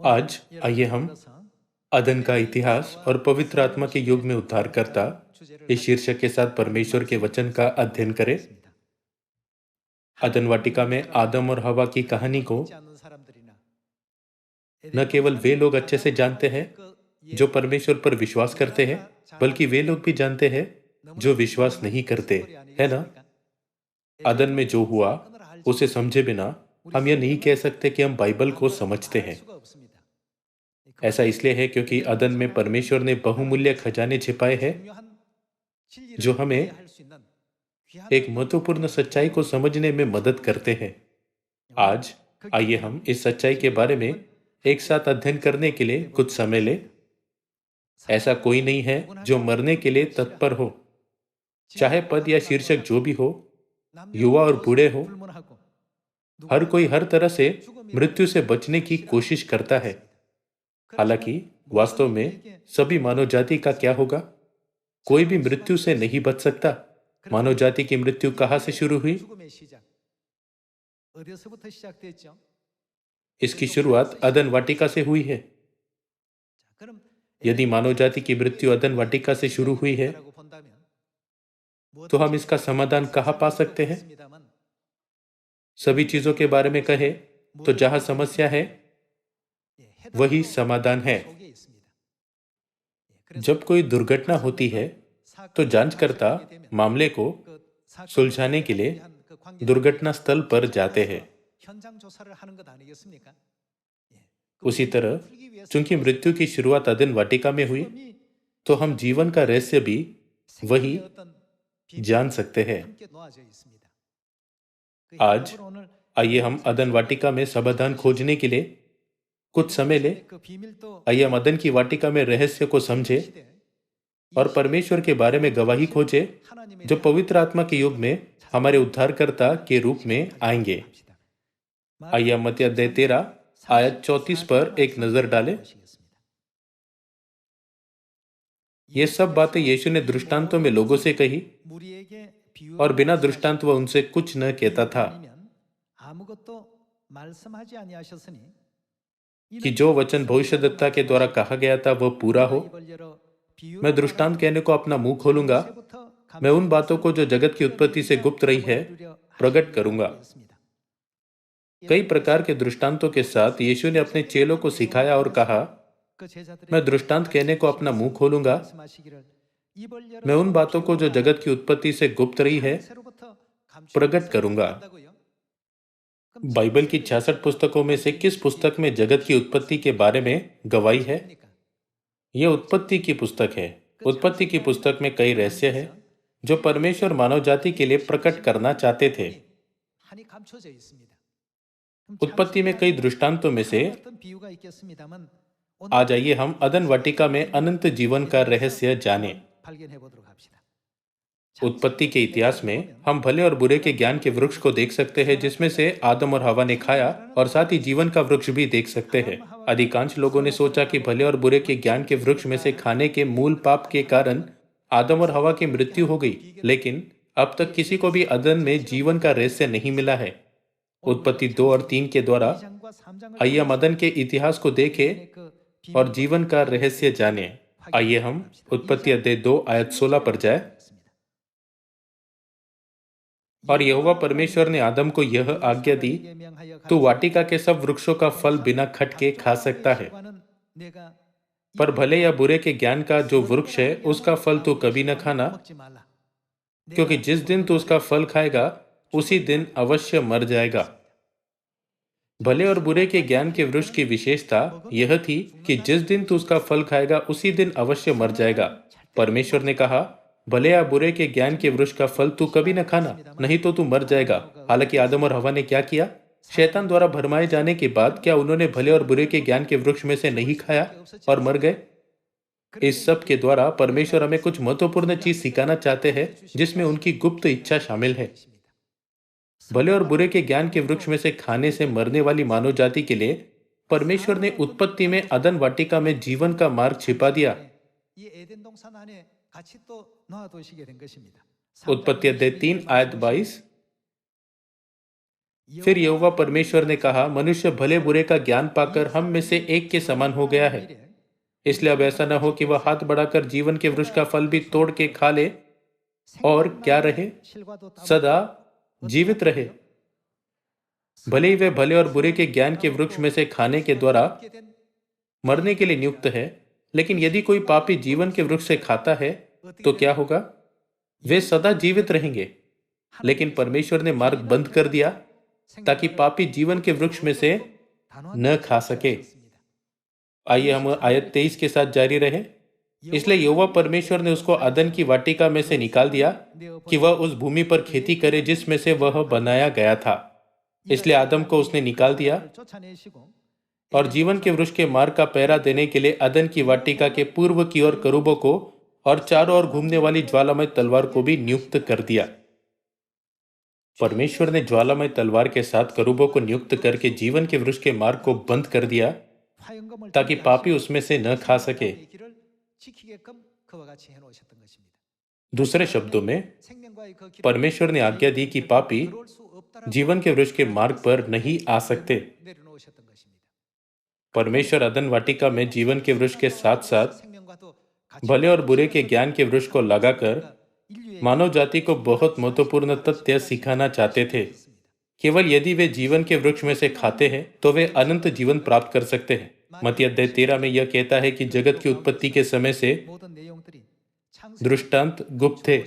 आज आइए हम अदन का इतिहास और पवित्र आत्मा के युग में उद्धारकर्ता इस शीर्षक के साथ परमेश्वर के वचन का अध्ययन करें। अदन वाटिका में आदम और हवा की कहानी को न केवल वे लोग अच्छे से जानते हैं जो परमेश्वर पर विश्वास करते हैं, बल्कि वे लोग भी जानते हैं जो विश्वास नहीं करते, है ना? अदन में जो हुआ उसे समझे बिना हम यह नहीं कह सकते कि हम बाइबल को समझते हैं। ऐसा इसलिए है क्योंकि अदन में परमेश्वर ने बहुमूल्य खजाने छिपाए हैं जो हमें एक महत्वपूर्ण सच्चाई को समझने में मदद करते हैं। आज आइए हम इस सच्चाई के बारे में एक साथ अध्ययन करने के लिए कुछ समय लें। ऐसा कोई नहीं है जो मरने के लिए तत्पर हो, चाहे पद या शीर्षक जो भी हो, युवा और बूढ़े हो, हर कोई हर तरह से मृत्यु से बचने की कोशिश करता है। हालांकि वास्तव में सभी मानव जाति का क्या होगा? कोई भी मृत्यु से नहीं बच सकता। मानव जाति की मृत्यु कहां से शुरू हुई? इसकी शुरुआत अदन वाटिका से हुई है। यदि मानव जाति की मृत्यु अदन वाटिका से शुरू हुई है, तो हम इसका समाधान कहां पा सकते हैं? सभी चीजों के बारे में कहे तो जहां समस्या है वही समाधान है। जब कोई दुर्घटना होती है तो जांचकर्ता मामले को सुलझाने के लिए दुर्घटना स्थल पर जाते हैं। उसी तरह चूंकि मृत्यु की शुरुआत अदन वाटिका में हुई, तो हम जीवन का रहस्य भी वही जान सकते हैं। आज आइए हम अदन वाटिका में समाधान खोजने के लिए कुछ समय ले। आइए हम अदन की वाटिका में रहस्य को समझे और परमेश्वर के बारे में गवाही खोजे जो पवित्र आत्मा के युग में हमारे उद्धारकर्ता के रूप में आएंगे। आइए हम मत्ती अध्याय 13 आयत 34 पर एक नजर डालें। ये सब बातें यीशु ने दृष्टांतों में लोगों से कही और बिना दृष्टांत वह उनसे कुछ न कहता था कि जो वचन भविष्यद्वक्ता के द्वारा कहा गया था वह पूरा हो। मैं दृष्टांत कहने को अपना मुंह खोलूंगा, मैं उन बातों को जो जगत की उत्पत्ति से गुप्त रही है प्रकट करूंगा। कई प्रकार के दृष्टांतों के साथ यीशु ने अपने चेलों को सिखाया और कहा, मैं दृष्टांत कहने को अपना मुंह खोलूंगा, मैं उन बातों को जो जगत की उत्पत्ति से गुप्त रही है प्रकट करूंगा। बाइबल की 66 पुस्तकों में से किस पुस्तक में जगत की उत्पत्ति के बारे में गवाही है? यह उत्पत्ति की पुस्तक है। उत्पत्ति की पुस्तक में कई रहस्य हैं जो परमेश्वर मानव जाति के लिए प्रकट करना चाहते थे। उत्पत्ति में कई दृष्टांतों में से आज आइए हम अदन वाटिका में अनंत जीवन का रहस्य जानें। उत्पत्ति के इतिहास में हम भले और बुरे के ज्ञान के वृक्ष को देख सकते हैं जिसमें से आदम और हवा ने खाया, और साथ ही जीवन का वृक्ष भी देख सकते हैं। अधिकांश लोगों ने सोचा कि भले और बुरे के ज्ञान के वृक्ष में से खाने के मूल पाप के कारण आदम और हवा की मृत्यु हो गई, लेकिन अब तक किसी को भी अदन में जीवन का रहस्य नहीं मिला है। उत्पत्ति 2 और 3 के द्वारा आइए हम अदन के इतिहास को देखें और जीवन का रहस्य जाने। आइए हम उत्पत्ति अध्याय 2 आयत 16 पर जाए। और यहोवा परमेश्वर ने आदम को यह आज्ञा दी, तू वाटिका के सब वृक्षों का फल बिना खटके खा सकता है, पर भले या बुरे के ज्ञान का जो वृक्ष है उसका फल तू कभी न खाना, क्योंकि जिस दिन तू उसका फल खाएगा उसी दिन अवश्य मर जाएगा। भले और बुरे के ज्ञान के वृक्ष की विशेषता यह थी कि जिस दिन तू उसका फल खाएगा उसी दिन अवश्य मर जाएगा। परमेश्वर ने कहा, भले या बुरे के ज्ञान के वृक्ष का फल तू कभी न खाना, नहीं तो तू मर जाएगा। हालांकि आदम और हवा ने क्या किया? शैतान द्वारा भरमाए जाने के बाद क्या उन्होंने भले और बुरे के ज्ञान के वृक्ष में से नहीं खाया और मर गए? इस सब के द्वारा परमेश्वर हमें कुछ महत्वपूर्ण चीज सिखाना चाहते हैं जिसमें उनकी गुप्त इच्छा शामिल है। भले और बुरे के ज्ञान के वृक्ष में से खाने से मरने वाली मानव जाति के लिए परमेश्वर ने उत्पत्ति में अदन वाटिका में जीवन का मार्ग छिपा दिया। उत्पत्ति अध्याय 3 आयत 22। फिर यहोवा परमेश्वर ने कहा, मनुष्य भले बुरे का ज्ञान पाकर हम में से एक के समान हो गया है, इसलिए अब ऐसा न हो कि वह हाथ बढ़ाकर जीवन के वृक्ष का फल भी तोड़ के खा ले और क्या रहे, सदा जीवित रहे। भले ही वे भले और बुरे के ज्ञान के वृक्ष में से खाने के द्वारा मरने के लिए नियुक्त है, लेकिन यदि कोई पापी जीवन के वृक्ष से खाता है तो क्या होगा? वे सदा जीवित रहेंगे। लेकिन परमेश्वर ने मार्ग बंद कर दिया ताकि पापी जीवन के वृक्ष में से न खा सके। आइए हम आयत 23 के साथ जारी रहे। इसलिए यहोवा परमेश्वर ने उसको अदन की वाटिका में से निकाल दिया कि वह उस भूमि पर खेती करे जिसमें से वह बनाया गया था। इसलिए आदम को उसने निकाल दिया और जीवन के वृक्ष के मार्ग का पहरा देने के लिए अदन की वाटिका के पूर्व की ओर करूबों को और चारों ओर घूमने वाली ज्वालामय तलवार को भी नियुक्त कर दिया। परमेश्वर ने ज्वालामय तलवार के साथ करूबों को नियुक्त करके जीवन के वृक्ष के मार्ग को बंद कर दिया ताकि पापी उसमें से न खा सके। दूसरे शब्दों में, परमेश्वर ने आज्ञा दी कि पापी जीवन के वृक्ष के मार्ग पर नहीं आ सकते। परमेश्वर अदन वाटिका में जीवन के वृक्ष के साथ साथ भले और बुरे के ज्ञान के वृक्ष को लगाकर मानव जाति को बहुत महत्वपूर्ण तथ्य सिखाना चाहते थे। केवल यदि वे जीवन के वृक्ष में से खाते हैं तो वे अनंत जीवन प्राप्त कर सकते हैं। मत्ती अध्याय 13 में यह कहता है कि जगत की उत्पत्ति के समय से दृष्टांत गुप्त थे।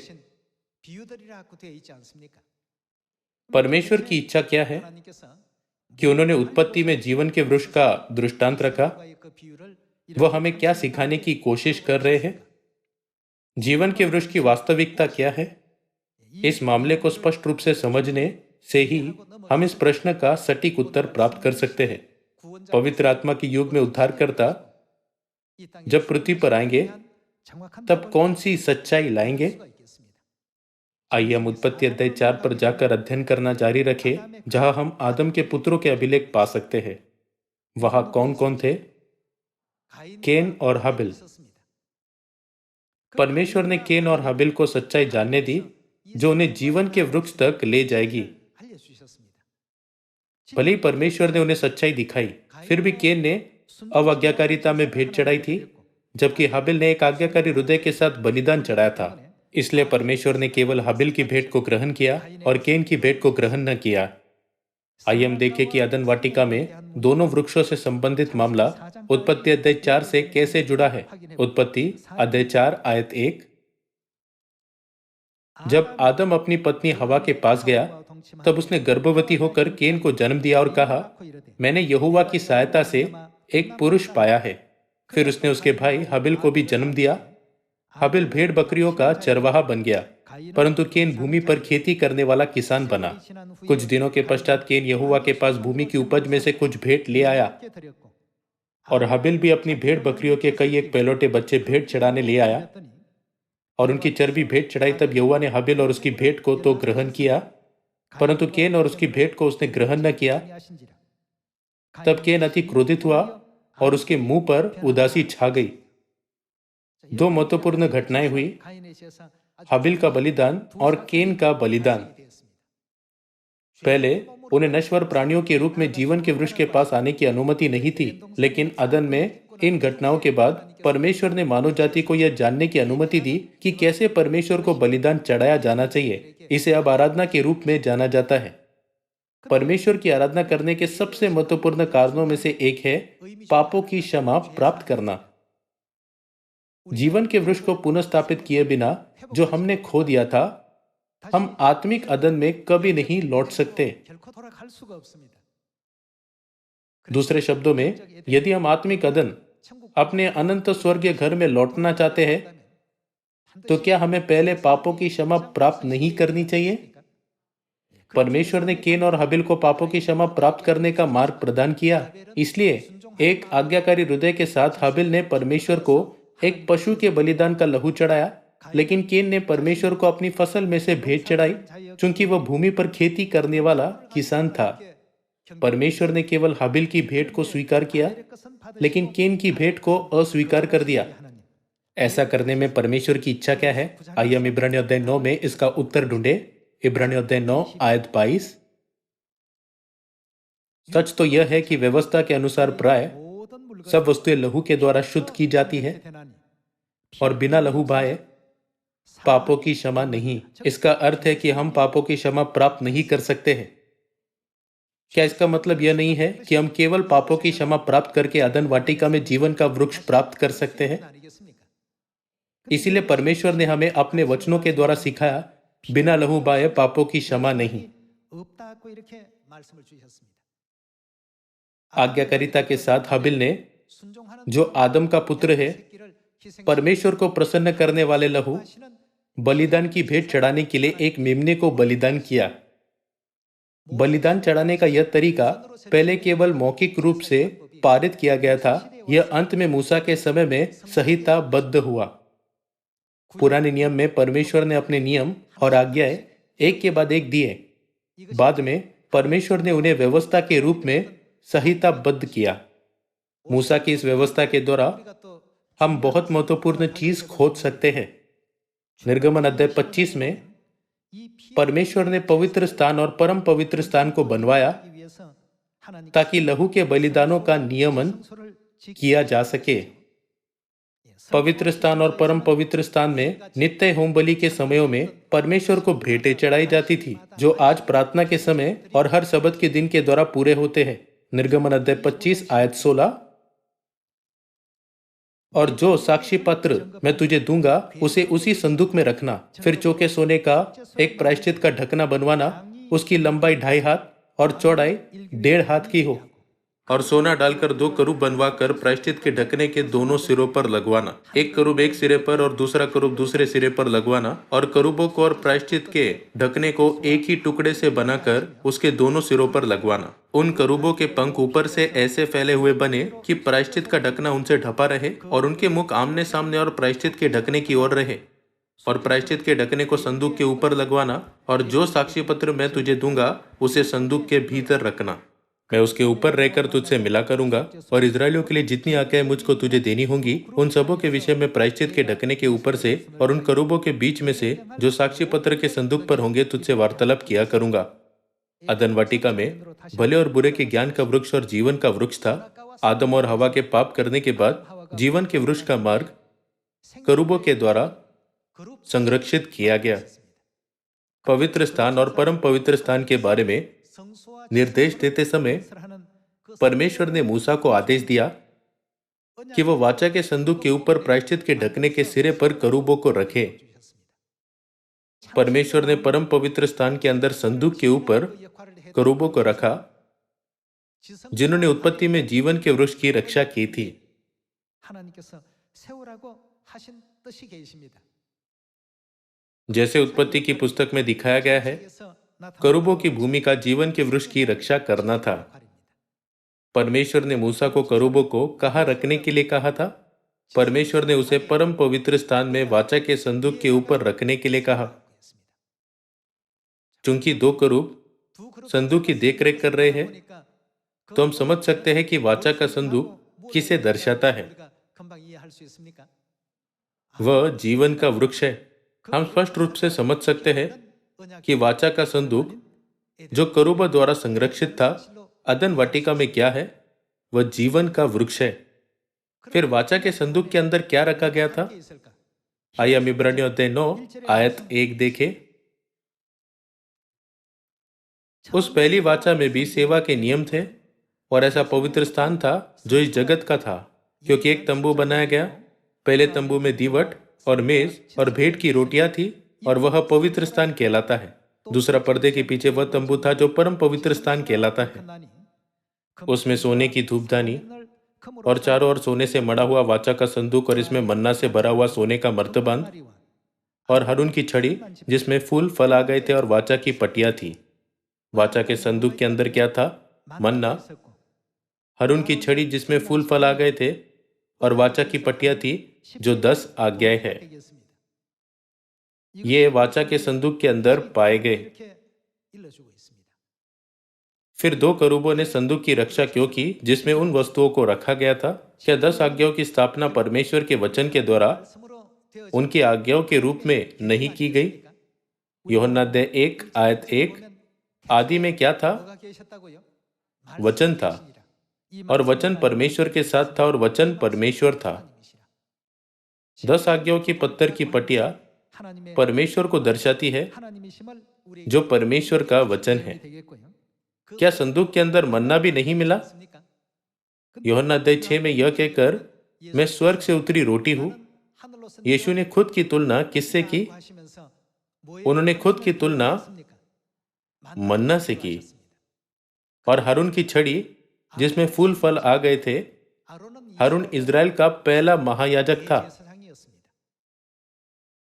परमेश्वर की इच्छा क्या है कि उन्होंने उत्पत्ति में जीवन के वृक्ष का दृष्टांत रखा? वह हमें क्या सिखाने की कोशिश कर रहे हैं? जीवन के वृक्ष की वास्तविकता क्या है? इस मामले को स्पष्ट रूप से समझने से ही हम इस प्रश्न का सटीक उत्तर प्राप्त कर सकते हैं। पवित्र आत्मा के युग में उद्धारकर्ता जब पृथ्वी पर आएंगे तब कौन सी सच्चाई लाएंगे? आइए हम उत्पत्ति अध्याय 4 पर जाकर अध्ययन करना जारी रखें, जहां हम आदम के पुत्रों के अभिलेख पा सकते हैं। वहां कौन कौन थे? केन और हाबिल। परमेश्वर ने केन और हाबिल को सच्चाई जानने दी जो उन्हें जीवन के वृक्ष तक ले जाएगी। भले ही परमेश्वर ने उन्हें सच्चाई दिखाई, फिर भी केन ने अवाज्ञाकारिता में भेंट चढ़ाई थी, जबकि हाबिल ने एक आज्ञाकारी हृदय के साथ बलिदान चढ़ाया था। इसलिए परमेश्वर ने केवल हाबिल की भेंट को ग्रहण किया और केन की भेंट को ग्रहण न किया। आइए हम देखें कि अदन वाटिका में दोनों वृक्षों से संबंधित मामला उत्पत्ति अध्याय 4 से कैसे जुड़ा है। उत्पत्ति अध्याय 4 आयत 1। जब आदम अपनी पत्नी हवा के पास गया तब उसने गर्भवती होकर केन को जन्म दिया और कहा, मैंने यहोवा की सहायता से एक पुरुष पाया है। फिर उसने उसके भाई हाबिल को भी जन्म दिया। हाबिल भेड़ बकरियों का चरवाहा बन गया, परंतु केन भूमि पर खेती करने वाला किसान बना। कुछ दिनों के पश्चात केन यहोवा के पास भूमि की उपज में से कुछ भेंट ले आया और हाबिल भी अपनी भेड़ बकरियों के कई एक पहलौठे बच्चे भेंट चढ़ाने ले आया और उनकी चर्बी भेंट चढ़ाई। तब यहोवा ने हाबिल और उसकी भेंट को तो ग्रहण किया, परंतु केन और उसकी भेंट को उसने ग्रहण न किया। तब केन अति क्रोधित हुआ और उसके मुंह पर उदासी छा गई। दो महत्वपूर्ण घटनाएं हुई, हाबिल का बलिदान और केन का बलिदान। पहले उन्हें नश्वर प्राणियों के रूप में जीवन के वृक्ष के पास आने की अनुमति नहीं थी, लेकिन अदन में इन घटनाओं के बाद परमेश्वर ने मानव जाति को यह जानने की अनुमति दी कि कैसे परमेश्वर को बलिदान चढ़ाया जाना चाहिए। इसे अब आराधना के रूप में जाना जाता है। परमेश्वर की आराधना करने के सबसे महत्वपूर्ण कारणों में से एक है पापों की क्षमा प्राप्त करना। जीवन के वृक्ष को पुनर्स्थापित किए बिना जो हमने खो दिया था, हम आत्मिक अदन में कभी नहीं लौट सकते। दूसरे शब्दों में, यदि हम आत्मिक अदन अपने अनंत स्वर्गीय घर में लौटना चाहते हैं, तो क्या हमें पहले पापों की क्षमा प्राप्त नहीं करनी चाहिए? परमेश्वर ने केन और हाबिल को पापों की क्षमा प्राप्त करने का मार्ग प्रदान किया। इसलिए एक आज्ञाकारी हृदय के साथ हाबिल ने परमेश्वर को एक पशु के बलिदान का लहू चढ़ाया, लेकिन केन ने परमेश्वर को अपनी फसल में से भेंट चढ़ाई, क्योंकि वह भूमि पर खेती करने वाला किसान था। परमेश्वर ने केवल हाबिल की भेंट को स्वीकार किया, लेकिन केन की भेंट को अस्वीकार कर दिया। ऐसा करने में परमेश्वर की इच्छा क्या है? आइए हम इब्रानियों अध्याय 9 में इसका उत्तर ढूंढे। इब्रानियों अध्याय 9 आयत 22। सच तो यह है कि व्यवस्था के अनुसार प्राय सब वस्तुएं लहू के द्वारा शुद्ध की जाती है और बिना लहू बहाए पापों की क्षमा नहीं। इसका अर्थ है कि हम पापों की क्षमा प्राप्त नहीं कर सकते हैं। क्या इसका मतलब यह नहीं है कि हम केवल पापों की क्षमा प्राप्त करके अदन वाटिका में जीवन का वृक्ष प्राप्त कर सकते हैं? इसीलिए परमेश्वर ने हमें अपने वचनों के द्वारा सिखाया, बिना लहू बहाए पापों की क्षमा नहीं। आज्ञाकारिता के साथ हाबिल ने, जो आदम का पुत्र है, परमेश्वर को प्रसन्न करने वाले लहू बलिदान की भेंट चढ़ाने के लिए एक मेमने को बलिदान किया। बलिदान चढ़ाने का यह तरीका पहले केवल मौखिक रूप से पारित किया गया था, यह अंत में मूसा के समय में संहिताबद्ध हुआ। पुराने नियम में परमेश्वर ने अपने नियम और आज्ञाएं एक के बाद एक दिए। बाद में परमेश्वर ने उन्हें व्यवस्था के रूप में संहिताबद्ध किया। मूसा की इस व्यवस्था के द्वारा हम बहुत महत्वपूर्ण चीज खोज सकते हैं। निर्गमन अध्याय 25 में परमेश्वर ने पवित्र स्थान और परम पवित्र स्थान को बनवाया ताकि लहू के बलिदानों का नियमन किया जा सके। पवित्र स्थान और परम पवित्र स्थान में नित्य होम बलि के समयों में परमेश्वर को भेंटें चढ़ाई जाती थी, जो आज प्रार्थना के समय और हर सबत के दिन के द्वारा पूरे होते हैं। निर्गमन अध्याय 25 आयत 16। और जो साक्षी पत्र मैं तुझे दूंगा उसे उसी संदूक में रखना। फिर चौके सोने का एक प्रायश्चित का ढकना बनवाना, उसकी लंबाई 2.5 हाथ और चौड़ाई 1.5 हाथ की हो, और सोना डालकर 2 करूब बनवाकर प्रायश्चित के ढकने के दोनों सिरों पर लगवाना। एक करूब एक सिरे पर और दूसरा करूब दूसरे सिरे पर लगवाना, और करूबों को और प्रायश्चित के ढकने को एक ही टुकड़े से बनाकर उसके दोनों सिरों पर लगवाना। उन करूबों के पंख ऊपर से ऐसे फैले हुए बने कि प्रायश्चित का ढकना उनसे ढपा रहे, और उनके मुख आमने सामने और प्रायश्चित के ढकने की ओर रहे। और प्रायश्चित के ढकने को संदूक के ऊपर लगवाना, और जो साक्षी पत्र मैं तुझे दूंगा उसे संदूक के भीतर रखना। मैं उसके ऊपर रहकर तुझसे मिला करूंगा, और इजरायलियों के लिए जितनी आज्ञाएं मुझको तुझे देनी होंगी उन सबों के विषय में प्रायश्चित के ढकने के ऊपर से और उन करूबों के बीच में से जो साक्षी पत्र के संदूक पर होंगे तुझसे वार्तालाप किया करूंगा। अदन वाटिका में भले और बुरे के ज्ञान का वृक्ष और जीवन का वृक्ष था। आदम और हवा के पाप करने के बाद जीवन के वृक्ष का मार्ग करूबों के द्वारा संरक्षित किया गया। पवित्र स्थान और परम पवित्र स्थान के बारे में निर्देश देते समय परमेश्वर ने मूसा को आदेश दिया कि वह वाचा के संदूक के ऊपर प्रायश्चित के ढकने के सिरे पर करूबों को रखे। परमेश्वर ने परम पवित्र स्थान के अंदर संदूक के ऊपर करूबों को रखा, जिन्होंने उत्पत्ति में जीवन के वृक्ष की रक्षा की थी। जैसे उत्पत्ति की पुस्तक में दिखाया गया है, करूबों की भूमिका जीवन के वृक्ष की रक्षा करना था। परमेश्वर ने मूसा को करूबों को कहाँ रखने के लिए कहा था? परमेश्वर ने उसे परम पवित्र स्थान में वाचा के संदूक के ऊपर रखने के लिए कहा। चूंकि 2 करूब संदूक की देखरेख कर रहे हैं, तो हम समझ सकते हैं कि वाचा का संदूक किसे दर्शाता है। वह जीवन का वृक्ष है। हम स्पष्ट रूप से समझ सकते हैं कि वाचा का संदूक जो करूबों द्वारा संरक्षित था, अदन वाटिका में क्या है? वह जीवन का वृक्ष है। फिर वाचा के संदूक के अंदर क्या रखा गया था? आइए हम इब्रानियों अध्याय 9 आयत 1 देखें। उस पहली वाचा में भी सेवा के नियम थे, और ऐसा पवित्र स्थान था जो इस जगत का था, क्योंकि एक तंबू बनाया गया। पहले तंबू में दीवट और मेज और भेंट की रोटियां थी, और वह पवित्र स्थान कहलाता है। दूसरा पर्दे के पीछे वह तंबू था जो परम पवित्र स्थान कहलाता है। उसमें सोने की धूपदानी और चारों ओर सोने से मढ़ा हुआ वाचा का संदूक, और इसमें मन्ना से भरा हुआ सोने का मर्तबान, और हारून की छड़ी जिसमें फूल फल आ गए थे, और वाचा की पटिया थी। वाचा के संदूक के अंदर क्या था? मन्ना, हारून की छड़ी जिसमें फूल फल आ गए थे, और वाचा की पटिया थी जो 10 आज्ञाएं है। ये वाचा के संदूक के अंदर पाए गए। फिर 2 करूबों ने संदूक की रक्षा क्यों की जिसमें उन वस्तुओं को रखा गया था? क्या 10 आज्ञाओं की स्थापना परमेश्वर के वचन के द्वारा उनकी आज्ञाओं के रूप में नहीं की गई? यूहन्ना अध्याय 1 आयत 1। आदि में क्या था? वचन था और वचन परमेश्वर के साथ था और वचन परमेश्वर था। 10 आज्ञाओं की पत्थर की पटिया परमेश्वर को दर्शाती है, जो परमेश्वर का वचन है। क्या संदूक के अंदर मन्ना भी नहीं मिला? यूहन्ना अध्याय 6 में यह कहकर मैं स्वर्ग से उतरी रोटी हूं, यीशु ने खुद की तुलना किससे की? उन्होंने खुद की तुलना मन्ना से की। और हारून की छड़ी जिसमें फूल फल आ गए थे, हारून इज़राइल का पहला महायाजक था।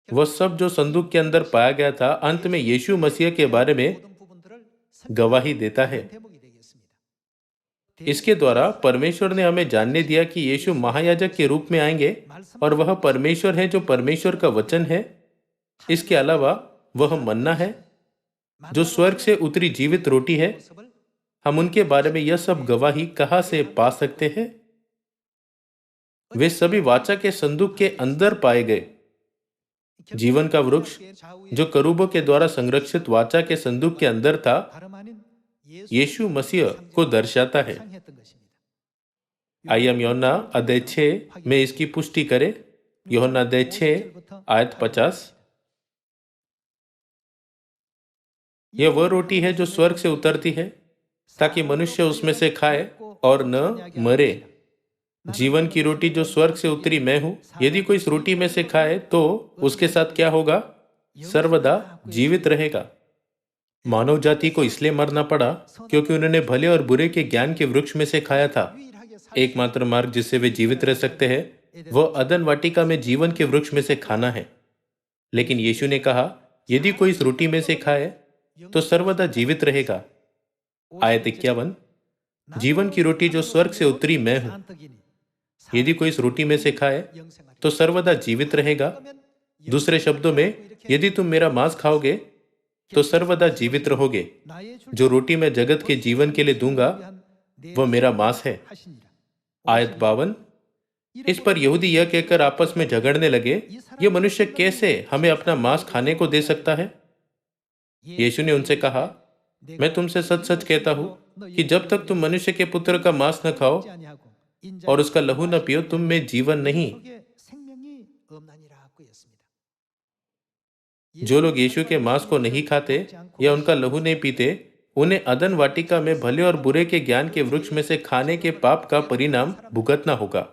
वह सब जो संदूक के अंदर पाया गया था, अंत में यीशु मसीह के बारे में गवाही देता है। इसके द्वारा परमेश्वर ने हमें जानने दिया कि यीशु महायाजक के रूप में आएंगे और वह परमेश्वर है जो परमेश्वर का वचन है। इसके अलावा वह मन्ना है जो स्वर्ग से उतरी जीवित रोटी है। हम उनके बारे में यह सब गवाही कहां से पा सकते हैं? वे सभी वाचा के संदूक के अंदर पाए गए। जीवन का वृक्ष जो करूबों के द्वारा संरक्षित वाचा के संदूक के अंदर था, यीशु मसीह को दर्शाता है। आइए हम यूहन्ना अध्याय 6 में इसकी पुष्टि करें। यूहन्ना अध्याय 6 आयत 50। यह वह रोटी है जो स्वर्ग से उतरती है, ताकि मनुष्य उसमें से खाए और न मरे। जीवन की रोटी जो स्वर्ग से उतरी मैं हूं। यदि कोई इस रोटी में से खाए तो उसके साथ क्या होगा? सर्वदा जीवित रहेगा। मानव जाति को इसलिए मरना पड़ा क्योंकि उन्होंने भले और बुरे के ज्ञान के वृक्ष में से खाया था। एकमात्र मार्ग जिससे वे जीवित रह सकते हैं वह अदन वाटिका में जीवन के वृक्ष में से खाना है। लेकिन यीशु ने कहा, यदि कोई इस रोटी में से खाए तो सर्वदा जीवित रहेगा। आयत 51। जीवन की रोटी जो स्वर्ग से उतरी मैं हूं। यदि कोई इस रोटी में से खाए तो सर्वदा जीवित रहेगा। दूसरे शब्दों में, यदि तुम मेरा मांस खाओगे तो सर्वदा जीवित रहोगे। जो रोटी मैं जगत के जीवन के लिए दूंगा वह मेरा मांस है। आयत 52। इस पर यहूदी यह कहकर आपस में झगड़ने लगे, यह मनुष्य कैसे हमें अपना मांस खाने को दे सकता है? यीशु ने उनसे कहा, मैं तुमसे सच सच कहता हूं कि जब तक तुम मनुष्य के पुत्र का मांस न खाओ और उसका लहू न पियो, तुम में जीवन नहीं। जो लोग यीशु के मांस को नहीं खाते या उनका लहू नहीं पीते, उन्हें अदन वाटिका में भले और बुरे के ज्ञान के वृक्ष में से खाने के पाप का परिणाम भुगतना होगा।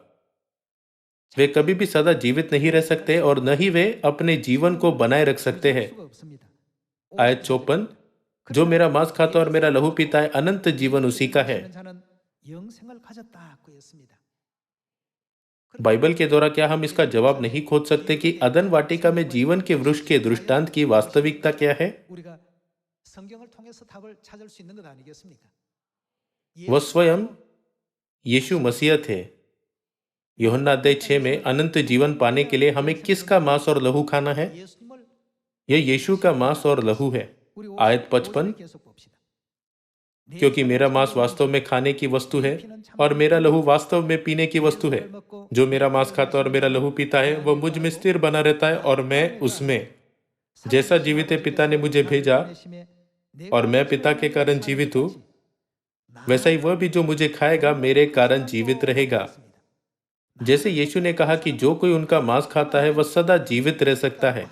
वे कभी भी सदा जीवित नहीं रह सकते और न ही वे अपने जीवन को बनाए रख सकते हैं। आयत 54। जो मेरा मांस खाता और मेरा लहू पीता है, अनंत जीवन उसी का है। बाइबल के द्वारा क्या हम इसका जवाब नहीं खोज सकते कि अदन वाटिका में जीवन के वृक्ष के दृष्टांत की वास्तविकता क्या है? वह स्वयं यीशु मसीह थे। यूहन्ना अध्याय 6 में अनंत जीवन पाने के लिए हमें किसका मांस और लहू खाना है? यह यीशु का मांस और लहू है। आयत 55। क्योंकि मेरा मांस वास्तव में खाने की वस्तु है और मेरा लहू वास्तव में पीने की वस्तु है। जो मेरा मांस खाता और मेरा लहू पीता है वह मुझ में स्थिर बना रहता है और मैं उसमें। जैसा जीवित है पिता ने मुझे भेजा और मैं पिता के कारण जीवित हूं, वैसा ही वह भी जो मुझे खाएगा मेरे कारण जीवित रहेगा। जैसे यीशु ने कहा कि जो कोई उनका मांस खाता है वह सदा जीवित रह सकता है।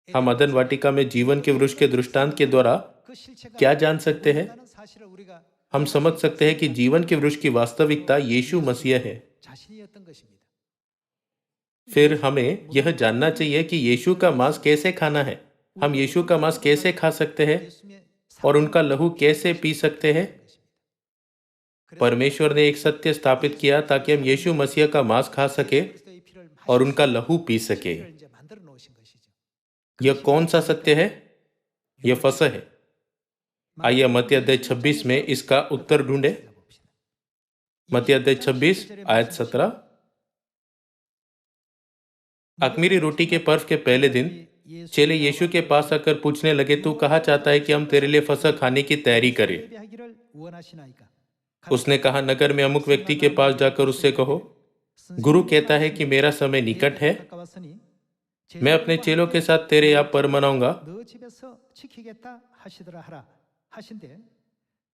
हम अदन वाटिका में जीवन के वृक्ष के दृष्टांत के द्वारा क्या जान सकते हैं? हम समझ सकते हैं कि जीवन के वृक्ष की वास्तविकता यीशु मसीह है। फिर हमें यह जानना चाहिए कि यीशु का मांस कैसे खाना है। हम यीशु का मांस कैसे खा सकते हैं और उनका लहू कैसे पी सकते हैं? परमेश्वर ने एक सत्य स्थापित किया ताकि हम यीशु मसीह का मांस खा सके और उनका लहू पी सके। यह कौन सा सत्य है? यह फसह है। आइए मत्ती अध्याय 26 में इसका उत्तर ढूंढे। मत्ती अध्याय 26 आयत 17। अख़मीरी रोटी के पर्व के पहले दिन चेले यीशु के पास आकर पूछने लगे, तू कहा चाहता है कि हम तेरे लिए फसह खाने की तैयारी करें? उसने कहा, नगर में अमुक व्यक्ति के पास जाकर उससे कहो, गुरु कहता है कि मेरा समय निकट है, मैं अपने चेलों के साथ तेरे यहाँ पर मनाऊंगा। 하신데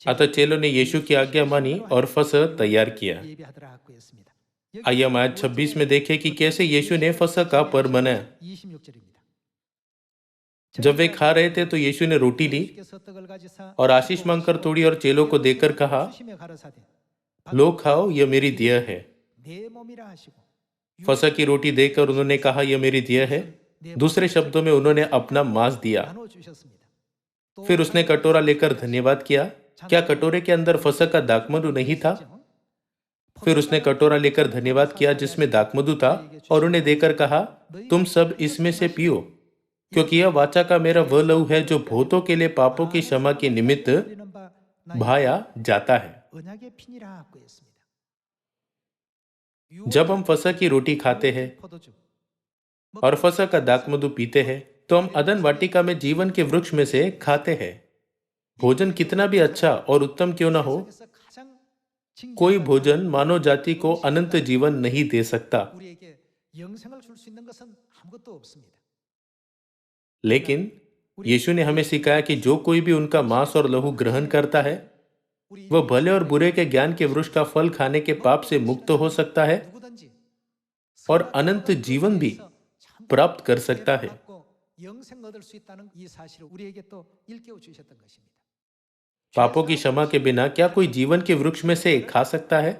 अतः चेलों ने यीशु की आज्ञा मानी और फसह तैयार किया। 예비하더라고 했습니다. आइए हम आयत 26 में देखें कि कैसे यीशु ने फसह का पर्व मनाया। 26절입니다. जब वे खा रहे थे तो यीशु ने रोटी ली और आशीष मांगकर तोड़ी और चेलों को देकर कहा, लो खाओ, यह मेरी देह है। फसह की रोटी देकर उन्होंने कहा, यह मेरी देह है। दूसरे शब्दों में उन्होंने अपना मांस दिया। फिर उसने कटोरा लेकर धन्यवाद किया। क्या कटोरे के अंदर फसह का दाखमधु नहीं था? फिर उसने कटोरा लेकर धन्यवाद किया जिसमें दाखमधु था और उन्हें देकर कहा, तुम सब इसमें से पियो, क्योंकि यह वाचा का मेरा वह लहू है जो बहुतों के लिए पापों की क्षमा के निमित्त बहाया जाता है। जब हम फसह की रोटी खाते हैं और फसह का दाखमधु पीते हैं तो हम अदन वाटिका में जीवन के वृक्ष में से खाते हैं। भोजन कितना भी अच्छा और उत्तम क्यों ना हो, कोई भोजन मानव जाति को अनंत जीवन नहीं दे सकता। लेकिन यीशु ने हमें सिखाया कि जो कोई भी उनका मांस और लहू ग्रहण करता है वह भले और बुरे के ज्ञान के वृक्ष का फल खाने के पाप से मुक्त हो सकता है और अनंत जीवन भी प्राप्त कर सकता है। पापों की क्षमा के बिना क्या कोई जीवन के वृक्ष में से खा सकता है?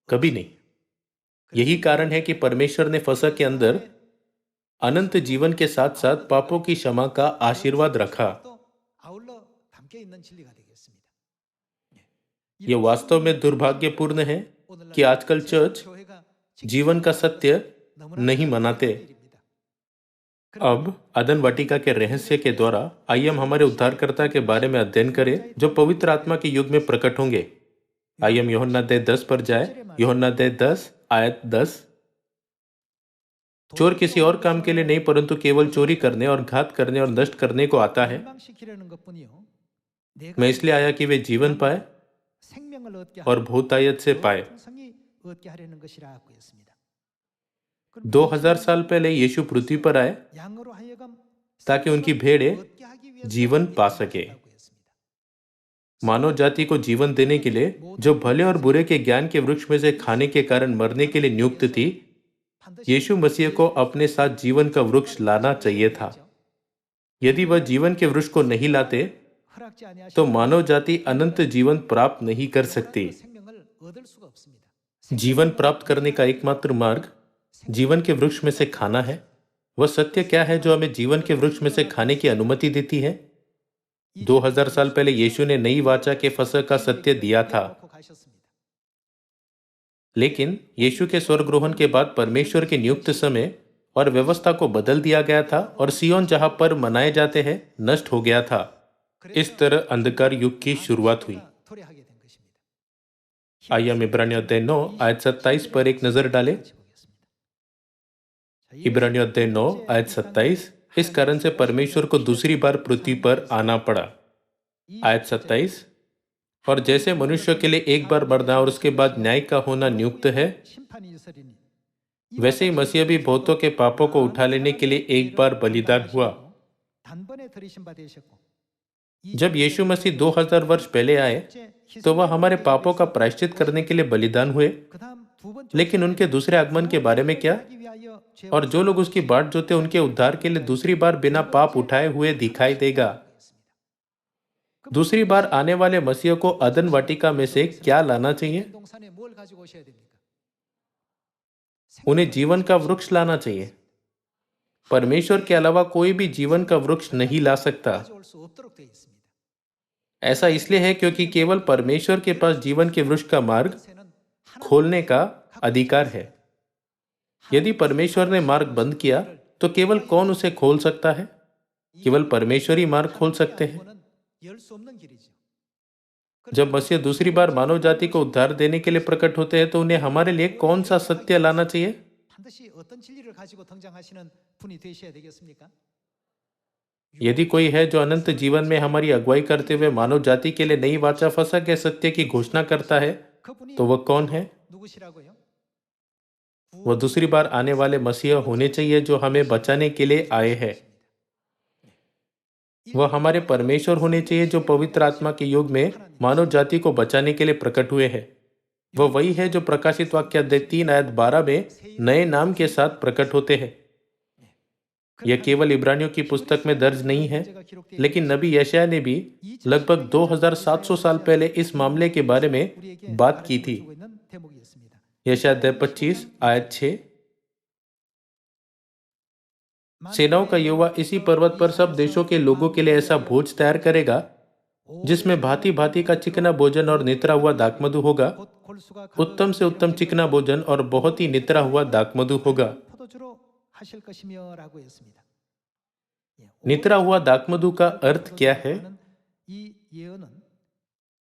कभी नहीं। यही कारण है कि परमेश्वर ने फसह के अंदर अनंत जीवन के साथ साथ पापों की क्षमा का आशीर्वाद रखा। यह वास्तव में दुर्भाग्यपूर्ण है कि आजकल चर्च जीवन का सत्य नहीं मनाते। अब अदन वाटिका के रहस्य के द्वारा आइए हम हमारे उद्धारकर्ता के बारे में अध्ययन करें जो पवित्र आत्मा के युग में प्रकट होंगे। आइए हम यूहन्ना अध्याय 10 पर जाए। यूहन्ना अध्याय 10 आयत 10। चोर किसी और काम के लिए नहीं परंतु केवल चोरी करने और घात करने और नष्ट करने को आता है। मैं इसलिए आया कि वे जीवन पाए और बहुतायत से पाए। 2000 साल पहले यीशु पृथ्वी पर आए ताकि उनकी भेड़ें जीवन पा सके। मानव जाति को जीवन देने के लिए जो भले और बुरे के ज्ञान के वृक्ष में से खाने के कारण मरने के लिए नियुक्त थी, यीशु मसीह को अपने साथ जीवन का वृक्ष लाना चाहिए था। यदि वह जीवन के वृक्ष को नहीं लाते तो मानव जाति अनंत जीवन प्राप्त नहीं कर सकती। जीवन प्राप्त करने का एकमात्र मार्ग जीवन के वृक्ष में से खाना है। वह सत्य क्या है जो हमें जीवन के वृक्ष में से खाने की अनुमति देती है? 2000 साल पहले यीशु ने नई वाचा के फसह का सत्य दिया था। लेकिन यीशु के स्वर्गरोहण के बाद परमेश्वर के नियुक्त समय और व्यवस्था को बदल दिया गया था और सियोन जहां पर मनाए जाते हैं नष्ट हो गया था। इस तरह अंधकार युग की शुरुआत हुई। आइए हम इब्रानियों अध्याय 9 आयत 27 पर एक नजर डालें। इब्रानियों अध्याय 9 आयत 27। इस कारण से परमेश्वर को दूसरी बार पृथ्वी पर आना पड़ा। आयत 27। और जैसे मनुष्य के लिए एक बार मरना और उसके बाद न्याय का होना नियुक्त है, वैसे ही मसीह भी बहुतों के पापों को उठा लेने के लिए एक बार बलिदान हुआ। जब यीशु मसीह 2000 वर्ष पहले आए तो वह हमारे पापों का प्रायश्चित करने के लिए बलिदान हुए। लेकिन उनके दूसरे आगमन के बारे में क्या? और जो लोग उसकी बाट जोते उनके उद्धार के लिए दूसरी बार बिना पाप उठाए हुए दिखाई देगा। दूसरी बार आने वाले मसीह को अदन वाटिका में से क्या लाना चाहिए? उन्हें जीवन का वृक्ष लाना चाहिए। परमेश्वर के अलावा कोई भी जीवन का वृक्ष नहीं ला सकता। ऐसा इसलिए है क्योंकि केवल परमेश्वर के पास जीवन के वृक्ष का मार्ग खोलने का अधिकार है। यदि परमेश्वर ने मार्ग बंद किया तो केवल कौन उसे खोल सकता है? केवल परमेश्वर ही मार्ग खोल सकते हैं। जब मसीह दूसरी बार मानव जाति को उद्धार देने के लिए प्रकट होते हैं तो उन्हें हमारे लिए कौन सा सत्य लाना चाहिए? यदि कोई है जो अनंत जीवन में हमारी अगुवाई करते हुए मानव जाति के लिए नई वाचा फसह के सत्य की घोषणा करता है तो वह कौन है? वह दूसरी बार आने वाले मसीह होने चाहिए जो हमें बचाने के लिए आए हैं। वह हमारे परमेश्वर होने चाहिए जो पवित्र आत्मा के युग में मानव जाति को बचाने के लिए प्रकट हुए हैं। वह वही है जो प्रकाशित वाक्य अध्याय 3 आयत 12 में नए नाम के साथ प्रकट होते हैं। यह केवल इब्रानियों की पुस्तक में दर्ज नहीं है, लेकिन नबी यशायाह ने भी लगभग 2700 साल पहले इस मामले के बारे में बात की थी। यशायाह अध्याय 25 आयत 6। सेनाओं का यहोवा इसी पर्वत पर सब देशों के लोगों के लिए ऐसा भोज तैयार करेगा जिसमें भांति भांति का चिकना भोजन और नितरा हुआ दाखमधु होगा, उत्तम से उत्तम चिकना भोजन और बहुत ही नितरा हुआ दाखमधु होगा। नितरा हुआ दाखमधु का अर्थ क्या है?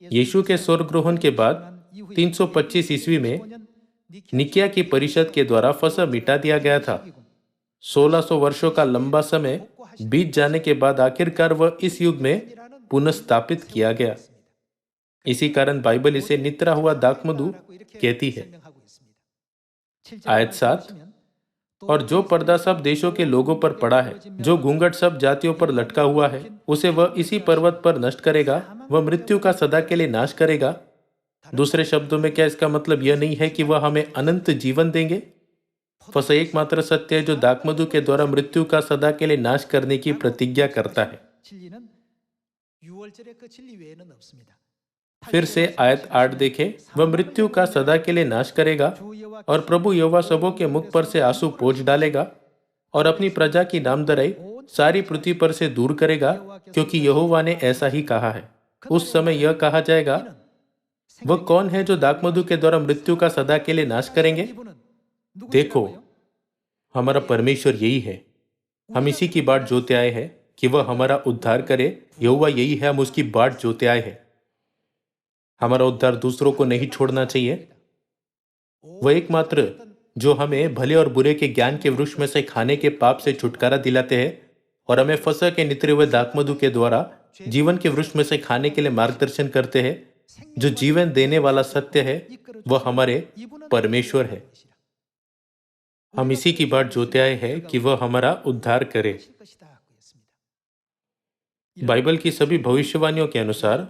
यीशु के स्वर्गरोहण के बाद 325 ईस्वी में निकिया की परिषद के द्वारा फसह मिटा दिया गया था। 1600 वर्षों का लंबा समय बीत जाने के बाद आखिरकार वह इस युग में पुनर्स्थापित किया गया। इसी कारण बाइबल इसे नितरा हुआ दाखमधु कहती है। आयत 7। और जो पर्दा सब देशों के लोगों पर पड़ा है, जो घूंघट सब जातियों पर लटका हुआ है, उसे वह इसी पर्वत पर नष्ट करेगा। वह मृत्यु का सदा के लिए नाश करेगा। दूसरे शब्दों में क्या इसका मतलब यह नहीं है कि वह हमें अनंत जीवन देंगे? फसह एकमात्र सत्य है जो दाखमधु के द्वारा मृत्यु का सदा के लिए नाश करने की प्रतिज्ञा करता है। फिर से आयत 8 देखें। वह मृत्यु का सदा के लिए नाश करेगा और प्रभु यहोवा सबों के मुख पर से आंसू पोंछ डालेगा और अपनी प्रजा की नामधराई सारी पृथ्वी पर से दूर करेगा, क्योंकि यहोवा ने ऐसा ही कहा है। उस समय यह कहा जाएगा, वह कौन है जो दाखमधु के द्वारा मृत्यु का सदा के लिए नाश करेंगे? देखो, हमारा परमेश्वर यही है। हम इसी की बाट जोते आए हैं कि वह हमारा उद्धार करे। यहोवा यही है, हम उसकी बाट जोते आए हैं। हमारा उद्धार दूसरों को नहीं छोड़ना चाहिए। वह एकमात्र जो हमें भले और बुरे के ज्ञान के वृक्ष में से खाने के पाप से छुटकारा दिलाते हैं और हमें फसह के नितरे हुए दाखमधु के द्वारा जीवन के वृक्ष में से खाने के लिए मार्गदर्शन करते हैं, जो जीवन देने वाला सत्य है, वह हमारे परमेश्वर है। हम इसी की बाट जोते आए हैं कि वह हमारा उद्धार करे। बाइबल की सभी भविष्यवाणियों के अनुसार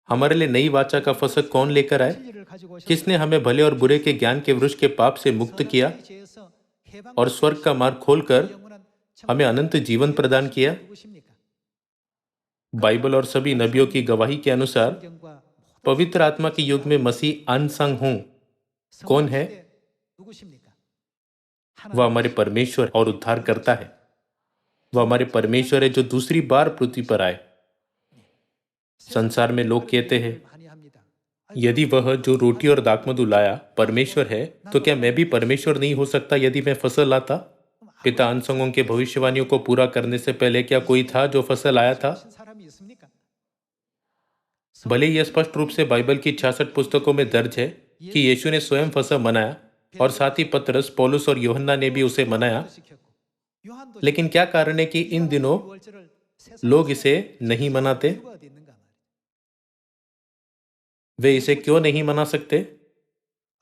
हमारे लिए नई वाचा का फसह कौन लेकर आए? किसने हमें भले और बुरे के ज्ञान के वृक्ष के पाप से मुक्त किया और स्वर्ग का मार्ग खोलकर हमें अनंत जीवन प्रदान किया? बाइबल और सभी नबियों की गवाही के अनुसार पवित्र आत्मा के युग में मसीह अनसंग हूं कौन है? वह हमारे परमेश्वर और उद्धार करता है। वह हमारे परमेश्वर है जो दूसरी बार पृथ्वी पर आए। संसार में लोग कहते हैं, यदि वह जो रोटी और दाखमधु लाया परमेश्वर है, तो क्या मैं भी परमेश्वर नहीं हो सकता यदि मैं फसह लाता? पिता अनसंगों के भविष्यवाणियों को पूरा करने से पहले क्या कोई था जो फसह लाया था? भले यह स्पष्ट रूप से बाइबल की 66 पुस्तकों में दर्ज है कि यीशु ने स्वयं फसह मनाया और साथ ही पतरस, पौलुस और यूहन्ना ने भी उसे मनाया, लेकिन क्या कारण है कि इन दिनों लोग इसे नहीं मनाते? वे इसे क्यों नहीं मना सकते?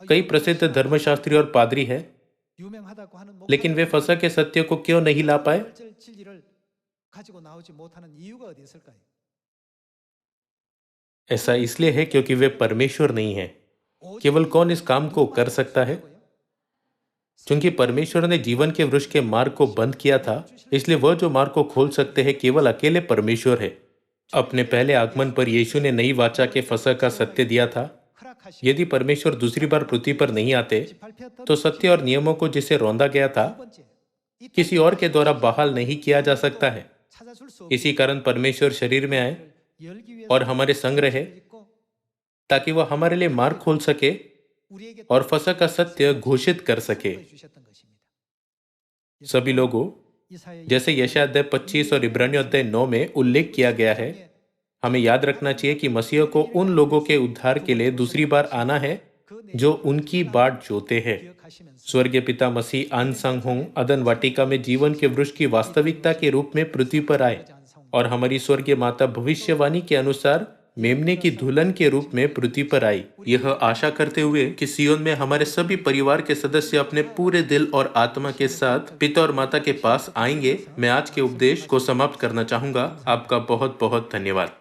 कई प्रसिद्ध धर्मशास्त्री और पादरी हैं, लेकिन वे फसह के सत्य को क्यों नहीं ला पाए? ऐसा इसलिए है क्योंकि वे परमेश्वर नहीं हैं। केवल कौन इस काम को कर सकता है? क्योंकि परमेश्वर ने जीवन के वृक्ष के मार्ग को बंद किया था, इसलिए वह जो मार्ग को खोल सकते हैं केवल अकेले परमेश्वर है। अपने पहले आगमन पर यीशु ने नई वाचा के फसह का सत्य दिया था। यदि परमेश्वर दूसरी बार पृथ्वी पर नहीं आते, तो सत्य और नियमों को जिसे रौंदा गया था किसी और के द्वारा बहाल नहीं किया जा सकता है। इसी कारण परमेश्वर शरीर में आए और हमारे संग रहे, ताकि वह हमारे लिए मार्ग खोल सके और फसह का सत्य घोषित कर सके। सभी लोगों, जैसे यशायाह अध्याय 25 और इब्रानियों अध्याय 9 में उल्लेख किया गया है, हमें याद रखना चाहिए कि मसीह को उन लोगों के उद्धार के लिए दूसरी बार आना है जो उनकी बाट जोते हैं। स्वर्गीय पिता मसीह अनसंग हूं अदन वाटिका में जीवन के वृक्ष की वास्तविकता के रूप में पृथ्वी पर आए और हमारी स्वर्गीय माता भविष्यवाणी के अनुसार मेमने की दुल्हन के रूप में पृथ्वी पर आई, यह आशा करते हुए कि सियोन में हमारे सभी परिवार के सदस्य अपने पूरे दिल और आत्मा के साथ पिता और माता के पास आएंगे, मैं आज के उपदेश को समाप्त करना चाहूंगा। आपका बहुत बहुत धन्यवाद।